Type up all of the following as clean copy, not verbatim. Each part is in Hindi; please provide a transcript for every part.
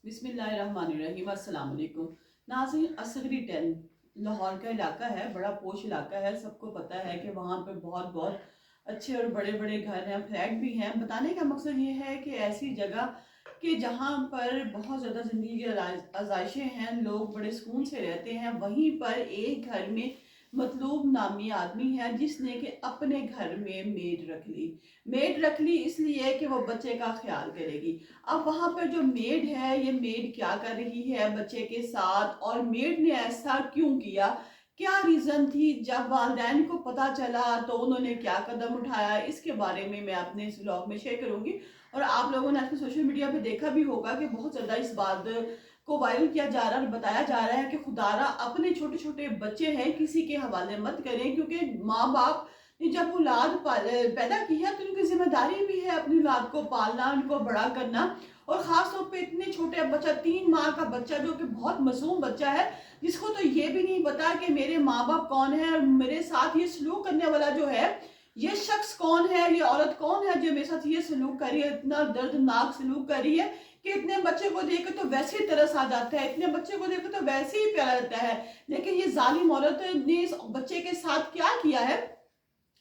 बिस्मिल्लाहिर्रहमानिर्रहीम अस्सलाम वालेकुम। नाज़रीन, असगरी 10 लाहौर का इलाका है, बड़ा पोश इलाका है। सबको पता है कि वहाँ पे बहुत बहुत अच्छे और बड़े बड़े घर हैं, फ्लैट भी हैं। बताने का मकसद ये है कि ऐसी जगह कि जहाँ पर बहुत ज़्यादा ज़िंदगी की आज़ाइशें हैं, लोग बड़े सुकून से रहते हैं, वहीं पर एक घर में मतलूब नामी आदमी है जिसने कि अपने घर में मेड रख ली इसलिए कि वो बच्चे का ख्याल करेगी। अब वहां पर जो मेड है, ये मेड क्या कर रही है बच्चे के साथ, और मेड ने ऐसा क्यों किया, क्या रीजन थी, जब वालिदैन को पता चला तो उन्होंने क्या कदम उठाया, इसके बारे में मैं अपने इस ब्लॉग में शेयर करूंगी। और आप लोगों ने आजकल सोशल मीडिया पे देखा भी होगा कि बहुत ज्यादा इस बात को वायरल किया जा रहा है और बताया जा रहा है कि खुदारा अपने छोटे छोटे बच्चे हैं किसी के हवाले मत करें, क्योंकि माँ बाप ने जब औलाद पैदा की है तो उनकी जिम्मेदारी भी है अपनी औलाद को पालना, उनको बड़ा करना। और खास तौर पे इतने छोटे बच्चा, 3 माह का बच्चा, जो कि बहुत मासूम बच्चा है, जिसको तो ये भी नहीं पता कि मेरे माँ बाप कौन है और मेरे साथ ये सलूक करने वाला जो है, ये शख्स कौन है, ये औरत कौन है जो मेरे साथ ये सलूक कर रही है, इतना दर्दनाक सलूक कर रही है कि इतने बच्चे को देख तो वैसे ही तरस आ जाता है, इतने बच्चे को देख तो वैसे ही प्यारा लगता है। लेकिन ये जालिम औरत ने इस बच्चे के साथ क्या किया है,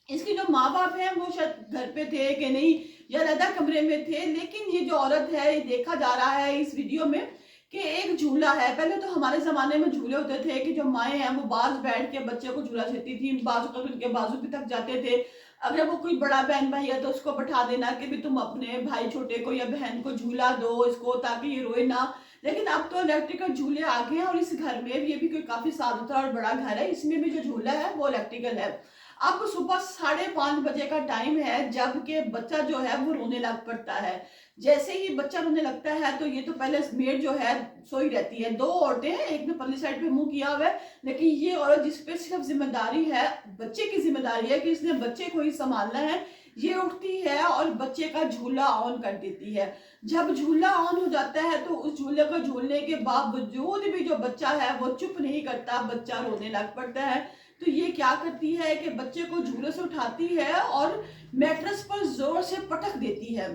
इसके जो माँ बाप हैं वो शायद घर पे थे कि नहीं, या अलग कमरे में थे, लेकिन ये जो औरत है, ये देखा जा रहा है इस वीडियो में कि एक झूला है। पहले तो हमारे जमाने में झूले होते थे कि जो माएँ हैं वो बाज बैठ के बच्चे को झूला देती थी, बाजू तक उनके बाजू भी थक जाते थे। अगर वो कोई बड़ा बहन भाई है तो उसको बैठा देना कि भी तुम अपने भाई छोटे को या बहन को झूला दो इसको, ताकि ये रोए ना। लेकिन अब तो इलेक्ट्रिकल झूले आ गए हैं, और इस घर में ये भी कोई काफी साफ सुथरा और बड़ा घर है, इसमें भी जो झूला है वो इलेक्ट्रिकल है। अब सुबह 5:30 बजे का टाइम है, जबकि बच्चा जो है वो रोने लग पड़ता है। जैसे ही बच्चा रोने लगता है तो ये तो पहले मेड जो है सोई रहती है, 2 औरतें हैं, एक ने परली साइड पे मुंह किया हुआ है, लेकिन ये औरत जिसपे सिर्फ जिम्मेदारी है, बच्चे की जिम्मेदारी है कि इसने बच्चे को ही संभालना है, ये उठती है और बच्चे का झूला ऑन कर देती है। जब झूला ऑन हो जाता है तो उस झूले को झूलने के बावजूद भी जो बच्चा है वो चुप नहीं करता, बच्चा रोने लग पड़ता है। तो ये क्या करती है कि बच्चे को झूले से उठाती है और मैट्रेस पर जोर से पटक देती है।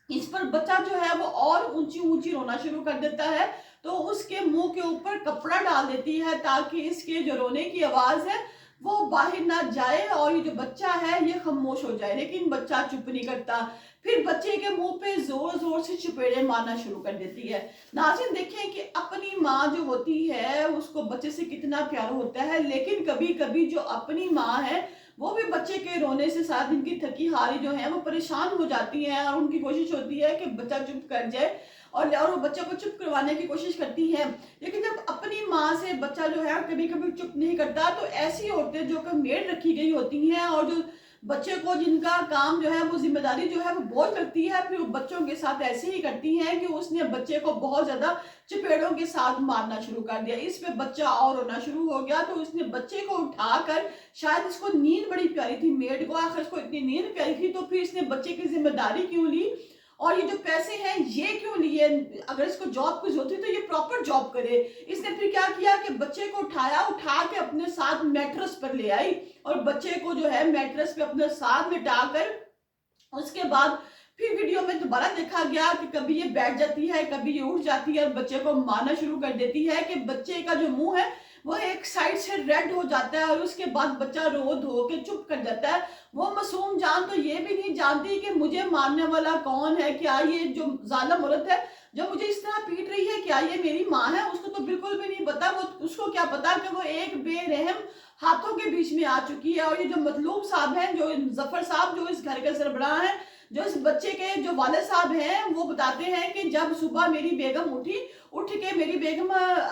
इस पर बच्चा जो है वो और ऊंची ऊंची रोना शुरू कर देता है, तो उसके मुंह के ऊपर कपड़ा डाल देती है ताकि इसके जो रोने की आवाज है वो बाहर ना जाए और ये जो बच्चा है ये खामोश हो जाए। लेकिन बच्चा चुप नहीं करता, फिर बच्चे के मुंह पे जोर जोर से चपेड़े मारना शुरू कर देती है। नाज़रीन, देखें कि अपनी माँ जो होती है उसको बच्चे से कितना प्यार होता है, लेकिन कभी कभी जो अपनी माँ है वो भी बच्चे के रोने से साथ इनकी थकी हारी जो है वो परेशान हो जाती है, और उनकी कोशिश होती है कि बच्चा चुप कर जाए, और वो बच्चे को चुप करवाने की कोशिश करती है। लेकिन जब अपनी माँ से बच्चा जो है कभी कभी चुप नहीं करता, तो ऐसी औरतें जो कि मेड रखी गई होती हैं और जो बच्चे को, जिनका काम जो है वो जिम्मेदारी जो है वो बोझ लगती है, फिर वो बच्चों के साथ ऐसे ही करती हैं कि उसने बच्चे को बहुत ज्यादा चपेड़ों के साथ मारना शुरू कर दिया। इस पे बच्चा और रोना शुरू हो गया, तो उसने बच्चे को उठाकर, शायद इसको नींद बड़ी प्यारी थी मेड को, आखिर इसको इतनी नींद प्यारी थी, तो फिर इसने बच्चे की जिम्मेदारी क्यों ली और ये जो पैसे हैं ये क्यों लिए। अगर इसको जॉब की जरूरत है तो ये प्रॉपर जॉब करे। इसने फिर क्या किया कि बच्चे को उठा के अपने साथ मैट्रेस पर ले आई, और बच्चे को जो है मैट्रेस पे अपने साथ लिटा कर, उसके बाद फिर वीडियो में दोबारा देखा गया कि कभी ये बैठ जाती है, कभी ये उठ जाती है और बच्चे को मारना शुरू कर देती है कि बच्चे का जो मुंह है वो एक साइड से रेड हो जाता है, और उसके बाद बच्चा रो धो के चुप कर जाता है। वो मासूम जान तो ये भी नहीं जानती कि मुझे मारने वाला कौन है, क्या ये जो जालिम औरत है जो मुझे इस तरह पीट रही है, क्या ये मेरी माँ है, उसको तो बिल्कुल भी नहीं पता। वो उसको क्या पता कि वो एक बेरहम हाथों के बीच में आ चुकी है। और ये जो मतलूब साहब हैं, जो जफर साहब, जो इस घर के सरबराह हैं, जो इस बच्चे के जो वाले साहब हैं, वो बताते हैं कि जब सुबह मेरी बेगम उठ के मेरी बेगम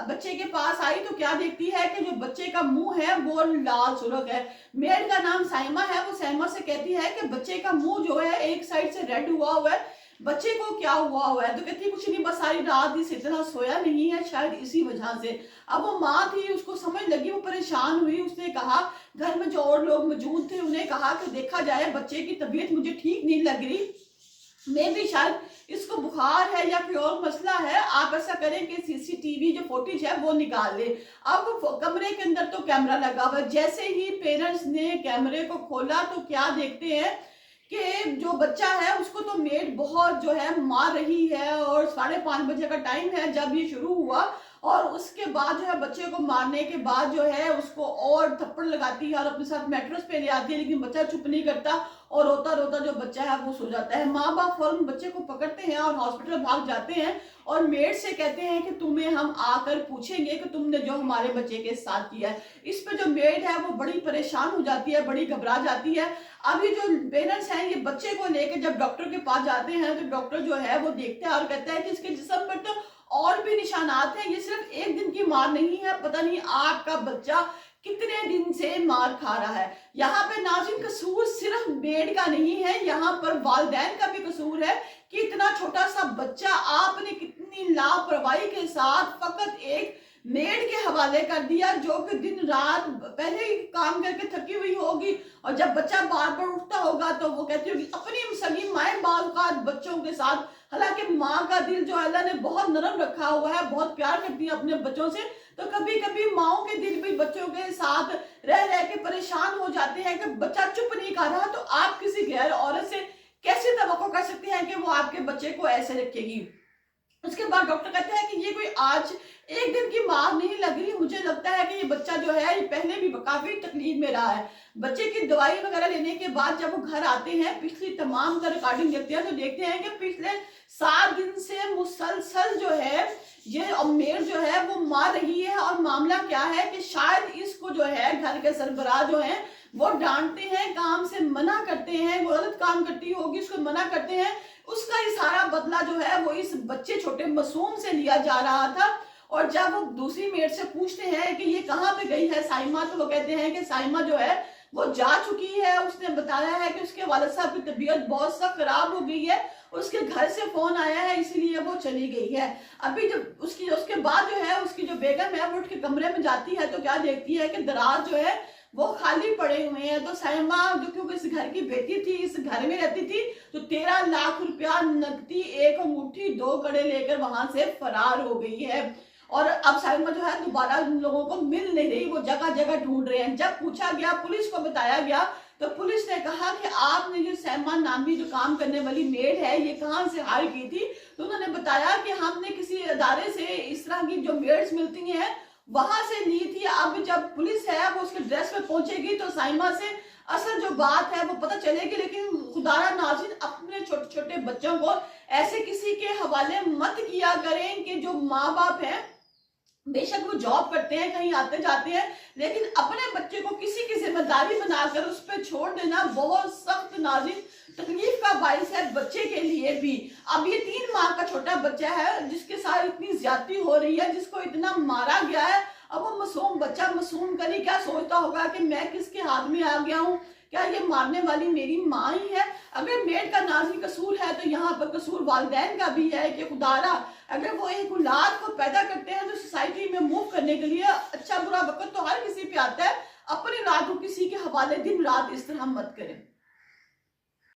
बच्चे के पास आई तो क्या देखती है कि जो बच्चे का मुंह है वो लाल सुर्ख है। मेड का नाम साइमा है, वो साइमा से कहती है कि बच्चे का मुंह जो है एक साइड से रेड हुआ है, बच्चे को क्या हुआ है। तो कहती है कुछ नहीं, बस सारी रात इस इतना सोया नहीं है, शायद इसी वजह से। अब वो माँ थी, उसको समझ लगी, वो परेशान हुई, उसने कहा, घर में जो और लोग मौजूद थे उन्हें कहा कि देखा जाए, बच्चे की तबीयत मुझे ठीक नहीं लग रही, मैं भी शायद इसको बुखार है या कोई और मसला है, आप ऐसा करें कि सीसीटीवी जो फुटेज है वो निकाल ले। अब कमरे के अंदर तो कैमरा लगा हुआ, जैसे ही पेरेंट्स ने कैमरे को खोला तो क्या देखते हैं कि जो बच्चा है उसको तो मेड बहुत जो है मार रही है, और 5:30 बजे का टाइम है जब ये शुरू हुआ, और उसके बाद जो है बच्चे को मारने के बाद जो है उसको और थप्पड़ लगाती है और अपने साथ मैट्रेस पे ले आती है, लेकिन बच्चा चुप नहीं करता और रोता रोता जो बच्चा है वो सो जाता है। माँ बाप फौरन बच्चे को पकड़ते हैं और हॉस्पिटल भाग जाते हैं और मेड से कहते हैं कि तुम्हें हम आकर पूछेंगे कि तुमने जो हमारे बच्चे के साथ किया है। इस पे जो मेड है वो बड़ी परेशान हो जाती है, बड़ी घबरा जाती है। अभी जो पेरेंट्स हैं ये बच्चे को लेकर जब डॉक्टर के पास जाते हैं तो डॉक्टर जो है वो देखता है और कहता है कि इसके जिस्म पर तो और भी निशानात हैं, ये सिर्फ एक दिन की मार नहीं है, पता नहीं आपका बच्चा कितने दिन से मार खा रहा है। यहाँ पे नाज़रीन कसूर सिर्फ मेड का नहीं है, यहाँ पर वालिदैन का भी कसूर है कि इतना छोटा सा बच्चा आपने कितनी लापरवाही के साथ फकत एक मेड के हवाले कर दिया, जो कि दिन रात पहले ही काम करके थकी हुई होगी, और जब बच्चा बार बार उठता होगा तो वो कहती होगी अपनी सगी माए बात बच्चों के साथ। हालांकि माँ का दिल जो अल्लाह ने बहुत नरम रखा हुआ है, बहुत प्यार करती है अपने बच्चों से, तो कभी कभी माओ के दिल भी बच्चों के साथ रह रह के परेशान हो जाते हैं कि बच्चा चुप नहीं कर रहा, तो आप किसी गैर औरत से कैसे तवक्को कर सकते हैं कि वो आपके बच्चे को ऐसे रखेगी। उसके बाद डॉक्टर कहते हैं कि ये कोई आज एक दिन की मार नहीं लग रही, मुझे लगता है कि ये बच्चा जो है ये पहले भी काफी तकलीफ में रहा है। बच्चे की दवाई वगैरह लेने के बाद जब वो घर आते हैं, पिछली तमाम का रिकॉर्डिंग देखते हैं तो देखते हैं कि पिछले 7 दिन से मुसलसल जो है ये मेड जो है वो मार रही है। और मामला क्या है कि शायद इसको जो है घर के सरबराह जो है वो डांटते हैं, काम से मना करते हैं, वो गलत काम करती होगी उसको मना करते हैं, उसका ये सारा बदला जो है वो इस बच्चे छोटे मासूम से लिया जा रहा था। और जब वो दूसरी मेड से पूछते हैं कि ये कहाँ पे गई है साइमा, तो वो कहते हैं कि साइमा जो है वो जा चुकी है, उसने बताया है कि उसके वालिद साहब की तबीयत बहुत सख्त खराब हो गई है, उसके घर से फोन आया है इसीलिए वो चली गई है। अभी जब उसके बाद जो है उसकी जो बेगम है वो उठ के कमरे में जाती है तो क्या देखती है कि दराज जो है वो खाली पड़े हुए हैं। तो साइमा जो क्योंकि इस घर की बेटी थी, इस घर में रहती थी, तो 13 लाख रुपया नकदी, एक अंगूठी, 2 कड़े लेकर वहां से फरार हो गई है। और अब साइमा जो है दोबारा उन लोगों को मिल नहीं रही, वो जगह जगह ढूंढ रहे हैं। जब पूछा गया, पुलिस को बताया गया, तो पुलिस ने कहा कि आपने ये सैमा नामी जो काम करने वाली मेड है ये कहाँ से हायर की थी। तो उन्होंने बताया कि हमने किसी अदारे से इस तरह की जो मेड्स मिलती हैं वहां से ली थी। अब जब पुलिस है वो उसके ड्रेस पे पहुंचेगी तो साइमा से असल जो बात है वो पता चलेगी। लेकिन खुदारा नाज़रीन, अपने छोटे छोटे बच्चों को ऐसे किसी के हवाले मत किया करें कि जो माँ बाप हैं बेशक वो जॉब करते हैं, कहीं आते जाते हैं, लेकिन अपने बच्चे को किसी की जिम्मेदारी बनाकर उस पर छोड़ देना बहुत सख्त नाज़रीन तकलीफ का बाइस है बच्चे के लिए भी। अब ये 3 माह का छोटा बच्चा है जिसके साथ इतनी ज्यादती हो रही है, जिसको इतना मारा गया है। अब वो मासूम बच्चा मासूम कली क्या सोचता होगा कि मैं किसके हाथ में आ गया हूँ, क्या ये मारने वाली मेरी माँ ही है। अगर मेड का नाज़रीन कसूर है तो यहाँ पर कसूर वालिदैन का भी है कि खुदारा अगर वो एक औलाद को पैदा करते हैं तो सोसाइटी में मूव करने के लिए अच्छा बुरा वक्त तो हर किसी पे आता है, अपनी औलाद को किसी के हवाले दिन रात इस तरह मत करें।